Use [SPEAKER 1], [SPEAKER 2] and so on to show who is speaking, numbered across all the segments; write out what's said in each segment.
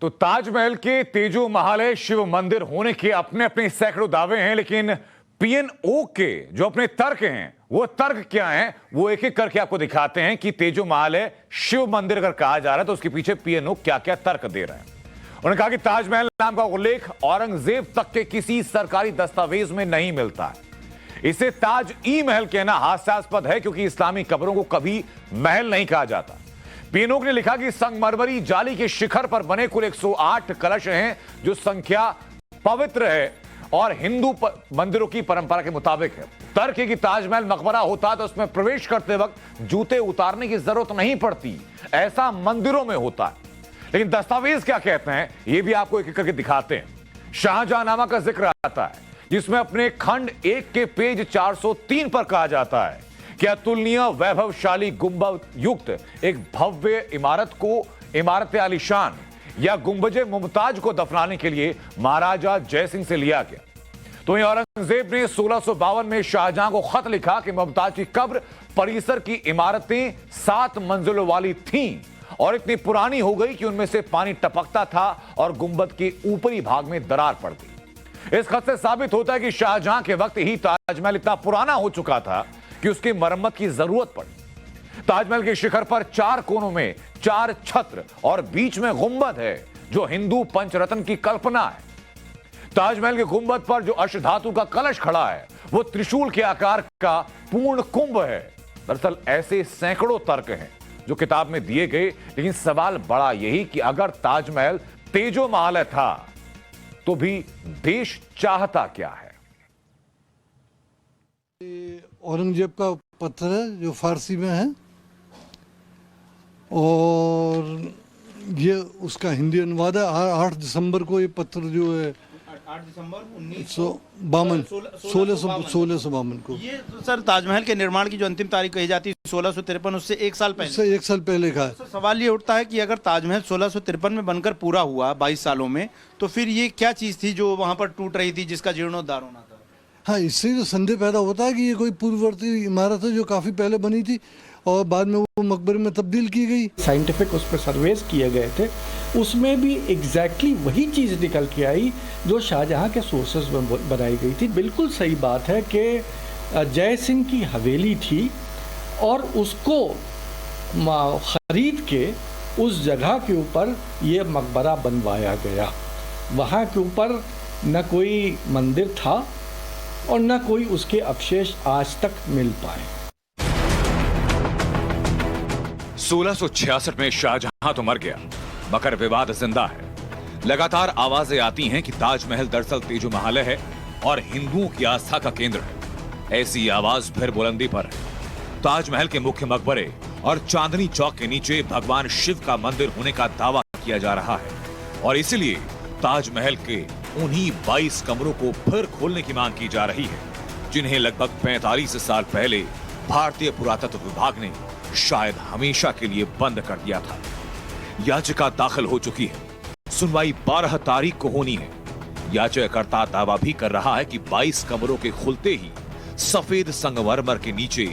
[SPEAKER 1] तो ताजमहल के तेजो महालय शिव मंदिर होने के अपने अपने सैकड़ों दावे हैं, लेकिन पीएनओ के जो अपने तर्क हैं वो तर्क क्या हैं वो एक एक करके आपको दिखाते हैं कि तेजो महालय शिव मंदिर अगर कहा जा रहा है तो उसके पीछे पीएनओ क्या क्या तर्क दे रहे हैं। उन्होंने कहा कि ताजमहल नाम का उल्लेख औरंगजेब तक के किसी सरकारी दस्तावेज में नहीं मिलता है। इसे ताज ई महल कहना हास्यास्पद है क्योंकि इस्लामी कब्रों को कभी महल नहीं कहा जाता। पीएनओ ने लिखा कि संगमरमरी जाली के शिखर पर बने कुल 108 कलश हैं जो संख्या पवित्र है और हिंदू मंदिरों की परंपरा के मुताबिक है। तर्क है कि ताजमहल मकबरा होता तो उसमें प्रवेश करते वक्त जूते उतारने की जरूरत नहीं पड़ती, ऐसा मंदिरों में होता है। लेकिन दस्तावेज क्या कहते हैं ये भी आपको एक एक करके दिखाते हैं। शाहजहांनामा का जिक्र आता है जिसमें अपने खंड 1 के पेज 403 पर कहा जाता है कि अतुलनीय वैभवशाली गुंबद युक्त एक भव्य इमारत आलीशान या गुंबजे मुमताज को दफनाने के लिए महाराजा जयसिंह से लिया गया। तो वहीं औरंगजेब ने 1652 में शाहजहां को खत लिखा कि मुमताज की कब्र परिसर की इमारतें 7 मंजिलों वाली थीं और इतनी पुरानी हो गई कि उनमें से पानी टपकता था और गुंबद के ऊपरी भाग में दरार पड़ गई। इस खत से साबित होता है कि शाहजहां के वक्त ही ताजमहल इतना पुराना हो चुका था कि उसकी मरम्मत की जरूरत पड़ी। ताजमहल के शिखर पर 4 कोनों में 4 छत्र और बीच में गुंबद है जो हिंदू पंचरत्न की कल्पना है। ताजमहल के गुंबद पर जो अष्टधातु का कलश खड़ा है वो त्रिशूल के आकार का पूर्ण कुंभ है। दरअसल ऐसे सैकड़ों तर्क हैं जो किताब में दिए गए, लेकिन सवाल बड़ा यही कि अगर ताजमहल तेजो महालय था तो भी देश चाहता क्या है।
[SPEAKER 2] औरंगजेब का पत्र है जो फारसी में है और ये उसका हिंदी अनुवाद है। 8 दिसंबर को ये पत्र जो है
[SPEAKER 3] 8 दिसंबर
[SPEAKER 2] 1652 को।
[SPEAKER 3] ये तो सर ताजमहल के निर्माण की जो अंतिम तारीख कही जाती है 1653, उससे 1 साल पहले।
[SPEAKER 2] उससे 1 साल पहले का है।
[SPEAKER 3] तो सवाल ये उठता है कि अगर ताजमहल 1653 में बनकर पूरा हुआ 22 सालों में, तो फिर ये क्या चीज थी जो वहां पर टूट रही थी जिसका जीर्णोद्धार होना था?
[SPEAKER 2] हाँ, इससे जो संदेह पैदा होता है कि ये कोई पूर्ववर्ती इमारत है जो काफ़ी पहले बनी थी और बाद में वो मकबरे में तब्दील की गई।
[SPEAKER 4] साइंटिफिक उस पर सर्वेस किए गए थे, उसमें भी एग्जैक्टली वही चीज़ निकल के आई जो शाहजहां के सोर्सेज में बनाई गई थी। बिल्कुल सही बात है कि जय सिंह की हवेली थी और उसको खरीद के उस जगह के ऊपर ये मकबरा बनवाया गया। वहाँ के ऊपर न कोई मंदिर था और न कोई उसके अवशेष आज तक मिल पाए।
[SPEAKER 1] 1666 में शाहजहां तो मर गया मगर विवाद जिंदा है। लगातार आवाजें आती हैं कि ताजमहल दरअसल तेजो महालय है और हिंदुओं की आस्था का केंद्र है। ऐसी आवाज फिर बुलंदी पर है। ताजमहल के मुख्य मकबरे और चांदनी चौक के नीचे भगवान शिव का मंदिर होने का दावा किया जा रहा है और इसलिए ताजमहल के उन्हीं 22 कमरों को फिर खोलने की मांग की जा रही है जिन्हें लगभग 45 साल पहले भारतीय पुरातत्व विभाग ने शायद हमेशा के लिए बंद कर दिया था। याचिका दाखिल हो चुकी है। सुनवाई 12 तारीख को होनी है। याचिकाकर्ता दावा भी कर रहा है कि 22 कमरों के खुलते ही सफेद संगमरमर के नीचे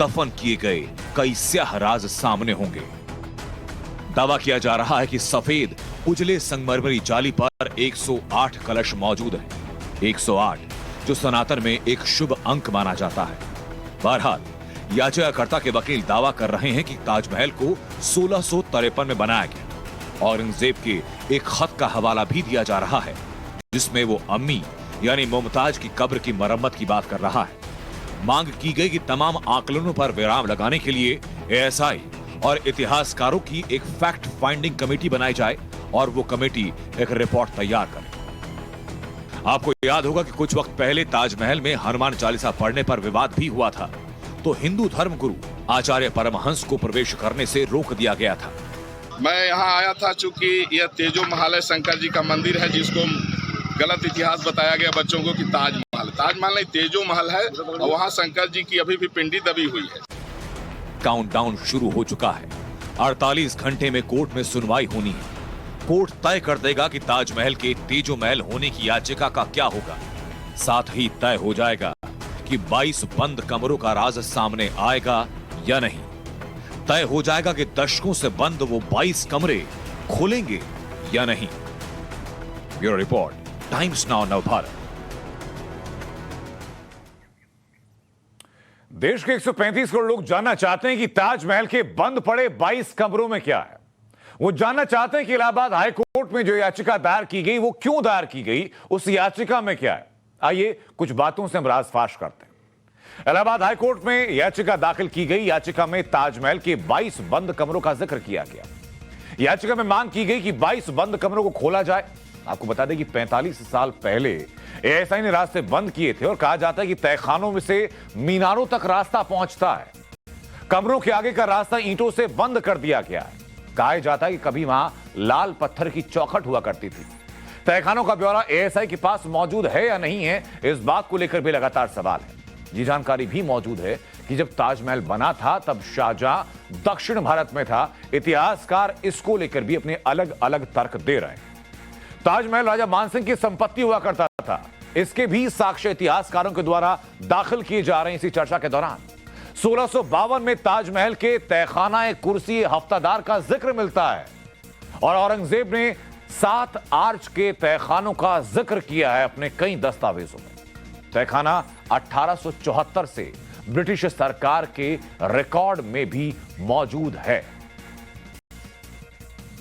[SPEAKER 1] दफन किए गए कई स्याह राज सामने होंगे। दावा किया जा रहा है कि सफेद उजले संगमरमरी जाली पर 108 कलश मौजूद हैं। 108 जो सनातन में एक शुभ अंक माना जाता है। बहरहाल याचिकाकर्ता के वकील दावा कर रहे हैं कि ताजमहल को 1653 में बनाया गया। औरंगजेब के एक खत का हवाला भी दिया जा रहा है जिसमें वो अम्मी यानी मुमताज की कब्र की मरम्मत की बात कर रहा है। मांग की गई कि तमाम आकलनों पर विराम लगाने के लिए एएसआई और इतिहासकारों की एक फैक्ट फाइंडिंग कमेटी बनाई जाए और वो कमेटी एक रिपोर्ट तैयार करे। आपको याद होगा कि कुछ वक्त पहले ताजमहल में हनुमान चालीसा पढ़ने पर विवाद भी हुआ था, तो हिंदू धर्मगुरु आचार्य परमहंस को प्रवेश करने से रोक दिया गया था।
[SPEAKER 5] मैं यहाँ आया था चूंकि यह तेजो महालय शंकर जी का मंदिर है जिसको गलत इतिहास बताया गया बच्चों को कि ताजमहल नहीं तेजो महल है और वहाँ शंकर जी की अभी भी पिंडी दबी हुई है।
[SPEAKER 1] काउंटडाउन शुरू हो चुका है। 48 घंटे में कोर्ट में सुनवाई होनी है। कोर्ट तय कर देगा कि ताजमहल के तेजो महल होने की याचिका का क्या होगा। साथ ही तय हो जाएगा कि 22 बंद कमरों का राज सामने आएगा या नहीं। तय हो जाएगा कि दशकों से बंद वो 22 कमरे खुलेंगे या नहीं? Bureau report, times now Navbharat. देश के 135 करोड़ लोग जानना चाहते हैं कि ताजमहल के बंद पड़े 22 कमरों में क्या है। वो जानना चाहते हैं कि इलाहाबाद हाईकोर्ट में जो याचिका दायर की गई वो क्यों दायर की गई, उस याचिका में क्या है। आइए कुछ बातों से हम राज़फाश करते हैं। इलाहाबाद हाईकोर्ट में याचिका दाखिल की गई। याचिका में ताजमहल के 22 बंद कमरों का जिक्र किया गया। याचिका में मांग की गई कि 22 बंद कमरों को खोला जाए। आपको बता दें कि 45 साल पहले एएसआई ने रास्ते बंद किए थे और कहा जाता है कि तहखानों में से मीनारों तक रास्ता पहुंचता है। कमरों के आगे का रास्ता ईंटों से बंद कर दिया गया है। कहा जाता है कि कभी वहां लाल पत्थर की चौखट हुआ करती थी। तहखानों का ब्यौरा एएसआई के पास मौजूद है या नहीं है, इस बात को लेकर भी लगातार सवाल है। ये जानकारी भी मौजूद है कि जब ताजमहल बना था तब शाहजहां दक्षिण भारत में था। इतिहासकार इसको लेकर भी अपने अलग अलग तर्क दे रहे हैं। ताजमहल राजा मानसिंह की संपत्ति हुआ करता था, इसके भी साक्ष्य इतिहासकारों के द्वारा दाखिल किए जा रहे हैं इसी चर्चा के दौरान। 1652 में ताजमहल के तहखाना कुर्सी हफ्तादार का जिक्र मिलता है और औरंगजेब ने 7 आर्च के तहखानों का जिक्र किया है अपने कई दस्तावेजों में। तहखाना 1874 से ब्रिटिश सरकार के रिकॉर्ड में भी मौजूद है।